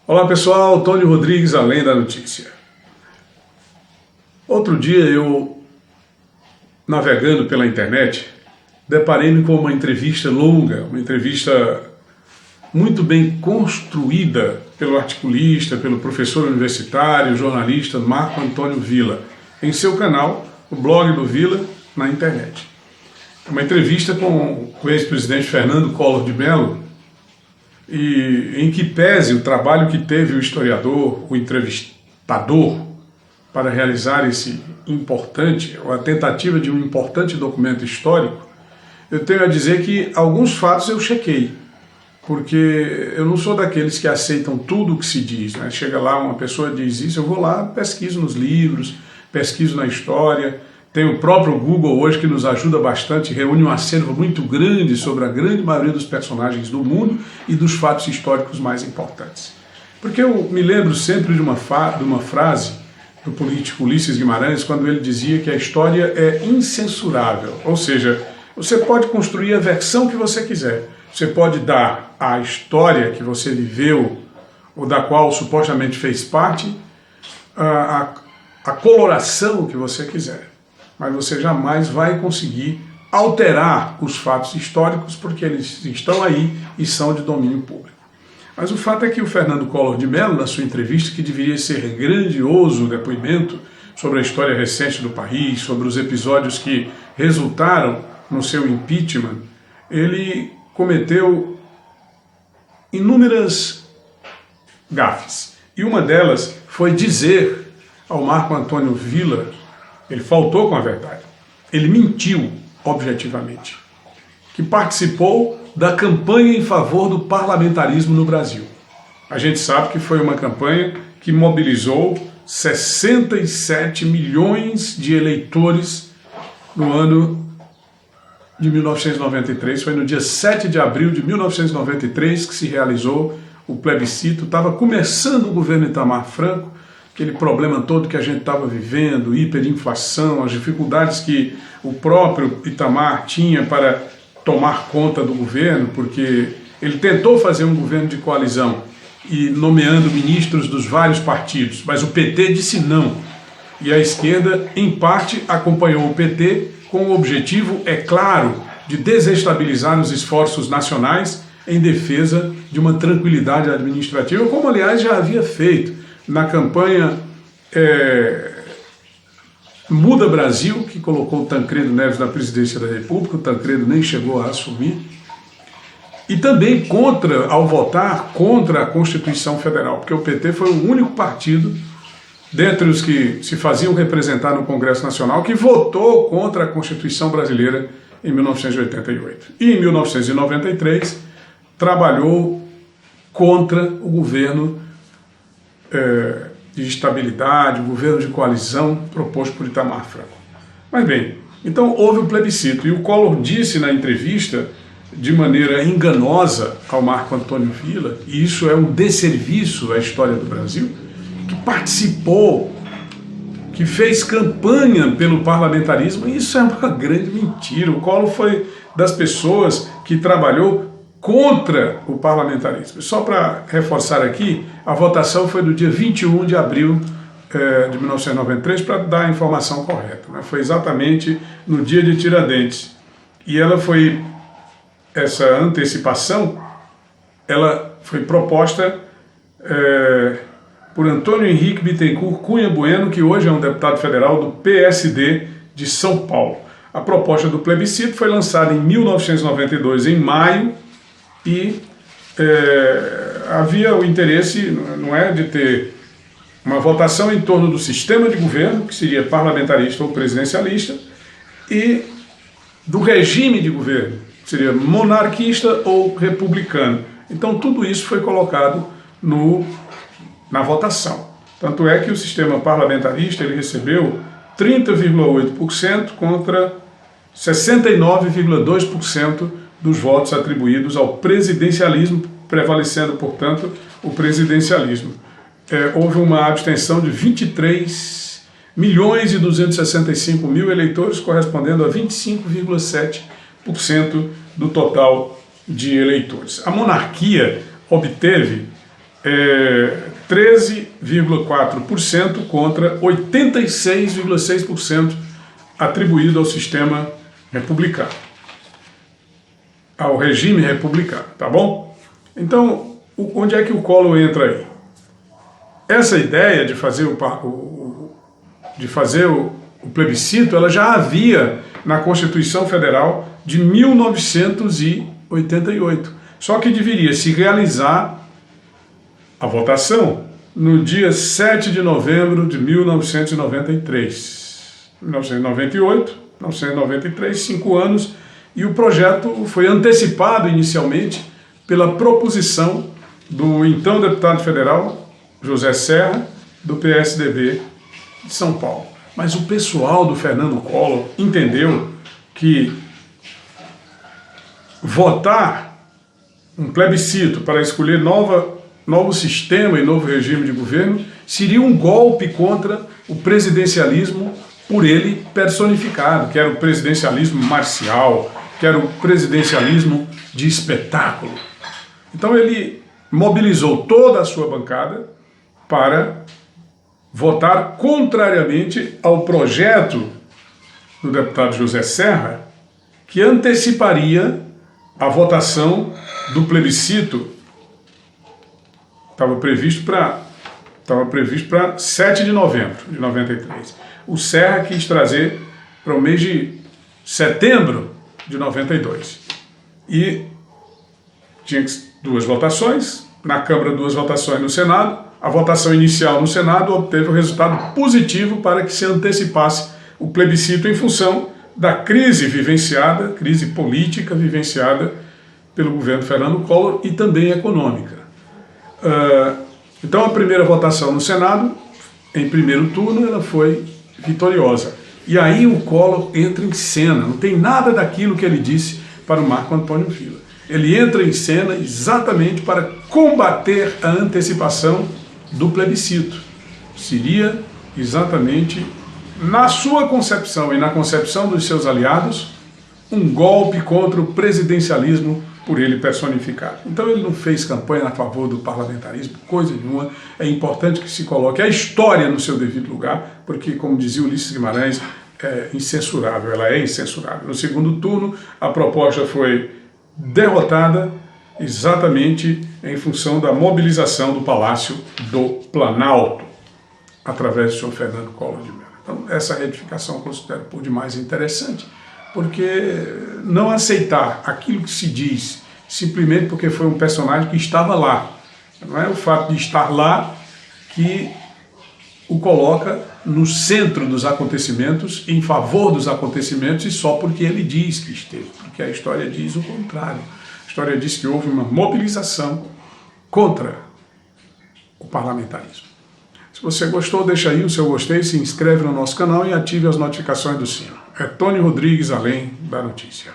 Olá pessoal, Tony Rodrigues, Além da Notícia. Outro dia eu, navegando pela internet, deparei-me com uma entrevista longa, uma entrevista muito bem construída pelo articulista, pelo professor universitário, jornalista Marco Antônio Villa, em seu canal, o blog do Villa, na internet. Uma entrevista com o ex-presidente Fernando Collor de Mello, e em que pese o trabalho que teve o historiador, o entrevistador, para realizar esse importante, ou a tentativa de um importante documento histórico, eu tenho a dizer que alguns fatos eu chequei, porque eu não sou daqueles que aceitam tudo o que se diz, né? Chega lá, uma pessoa diz isso, eu vou lá, pesquiso nos livros, pesquiso na história. Tem o próprio Google hoje que nos ajuda bastante, reúne um acervo muito grande sobre a grande maioria dos personagens do mundo e dos fatos históricos mais importantes. Porque eu me lembro sempre de uma frase do político Ulisses Guimarães, quando ele dizia que a história é incensurável, ou seja, você pode construir a versão que você quiser, você pode dar à história que você viveu, ou da qual supostamente fez parte, a coloração que você quiser. Mas você jamais vai conseguir alterar os fatos históricos porque eles estão aí e são de domínio público. Mas o fato é que o Fernando Collor de Mello, na sua entrevista, que deveria ser grandioso o depoimento sobre a história recente do país, sobre os episódios que resultaram no seu impeachment, ele cometeu inúmeras gafes. E uma delas foi dizer ao Marco Antônio Villa, ele faltou com a verdade, ele mentiu objetivamente, que participou da campanha em favor do parlamentarismo no Brasil. A gente sabe que foi uma campanha que mobilizou 67 milhões de eleitores no ano de 1993, foi no dia 7 de abril de 1993 que se realizou o plebiscito, estava começando o governo Itamar Franco, aquele problema todo que a gente estava vivendo, hiperinflação, as dificuldades que o próprio Itamar tinha para tomar conta do governo, porque ele tentou fazer um governo de coalizão e nomeando ministros dos vários partidos, mas o PT disse não. E a esquerda, em parte, acompanhou o PT com o objetivo, é claro, de desestabilizar os esforços nacionais em defesa de uma tranquilidade administrativa, como aliás já havia feito na campanha Muda Brasil, que colocou o Tancredo Neves na presidência da República, o Tancredo nem chegou a assumir, e também ao votar contra a Constituição Federal, porque o PT foi o único partido, dentre os que se faziam representar no Congresso Nacional, que votou contra a Constituição Brasileira em 1988. E em 1993 trabalhou contra o governo de estabilidade, o governo de coalizão proposto por Itamar Franco. Mas bem, então houve o plebiscito e o Collor disse na entrevista, de maneira enganosa ao Marco Antônio Villa, e isso é um desserviço à história do Brasil, que participou, que fez campanha pelo parlamentarismo, e isso é uma grande mentira. O Collor foi das pessoas que trabalhou contra o parlamentarismo. Só para reforçar aqui, a votação foi no dia 21 de abril de 1993, para dar a informação correta, né? Foi exatamente no dia de Tiradentes. E essa antecipação, ela foi proposta por Antônio Henrique Bittencourt Cunha Bueno, que hoje é um deputado federal do PSD de São Paulo. A proposta do plebiscito foi lançada em 1992, em maio, e havia o interesse, não é, de ter uma votação em torno do sistema de governo, que seria parlamentarista ou presidencialista, e do regime de governo, que seria monarquista ou republicano. Então tudo isso foi colocado na votação. Tanto é que o sistema parlamentarista ele recebeu 30,8% contra 69,2% dos votos atribuídos ao presidencialismo, prevalecendo, portanto, o presidencialismo. Houve uma abstenção de 23.265.000 eleitores, correspondendo a 25,7% do total de eleitores. A monarquia obteve 13,4% contra 86,6% atribuído ao sistema republicano, ao regime republicano, tá bom? Então, onde é que o Collor entra aí? Essa ideia de fazer o plebiscito, ela já havia na Constituição Federal de 1988, só que deveria se realizar a votação no dia 7 de novembro de 1993. 1998, 1993, 5 anos, e o projeto foi antecipado inicialmente pela proposição do então deputado federal José Serra, do PSDB de São Paulo. Mas o pessoal do Fernando Collor entendeu que votar um plebiscito para escolher novo sistema e novo regime de governo seria um golpe contra o presidencialismo por ele personificado, que era o presidencialismo marcial, que era o presidencialismo de espetáculo. Então ele mobilizou toda a sua bancada para votar contrariamente ao projeto do deputado José Serra, que anteciparia a votação do plebiscito. Estava previsto para 7 de novembro de 93. O Serra quis trazer para o mês de setembro de 92. E tinha 2 votações, na Câmara 2 votações no Senado. A votação inicial no Senado obteve um resultado positivo para que se antecipasse o plebiscito em função da crise política vivenciada pelo governo Fernando Collor e também econômica. Então a primeira votação no Senado, em primeiro turno, ela foi vitoriosa. E aí o Collor entra em cena, não tem nada daquilo que ele disse para o Marco Antônio Villa. Ele entra em cena exatamente para combater a antecipação do plebiscito. Seria exatamente, na sua concepção e na concepção dos seus aliados, um golpe contra o presidencialismo por ele personificado. Então ele não fez campanha a favor do parlamentarismo, coisa nenhuma. É importante que se coloque a história no seu devido lugar, porque, como dizia Ulisses Guimarães, é incensurável, ela é incensurável. No segundo turno, a proposta foi derrotada exatamente em função da mobilização do Palácio do Planalto, através do senhor Fernando Collor de Mello. Então, essa retificação eu considero por demais interessante, porque não aceitar aquilo que se diz simplesmente porque foi um personagem que estava lá. Não é o fato de estar lá que o coloca no centro dos acontecimentos, em favor dos acontecimentos, e só porque ele diz que esteve, porque a história diz o contrário. A história diz que houve uma mobilização contra o parlamentarismo. Se você gostou, deixa aí o seu gostei, se inscreve no nosso canal e ative as notificações do sino. É Tony Rodrigues, Além da Notícia.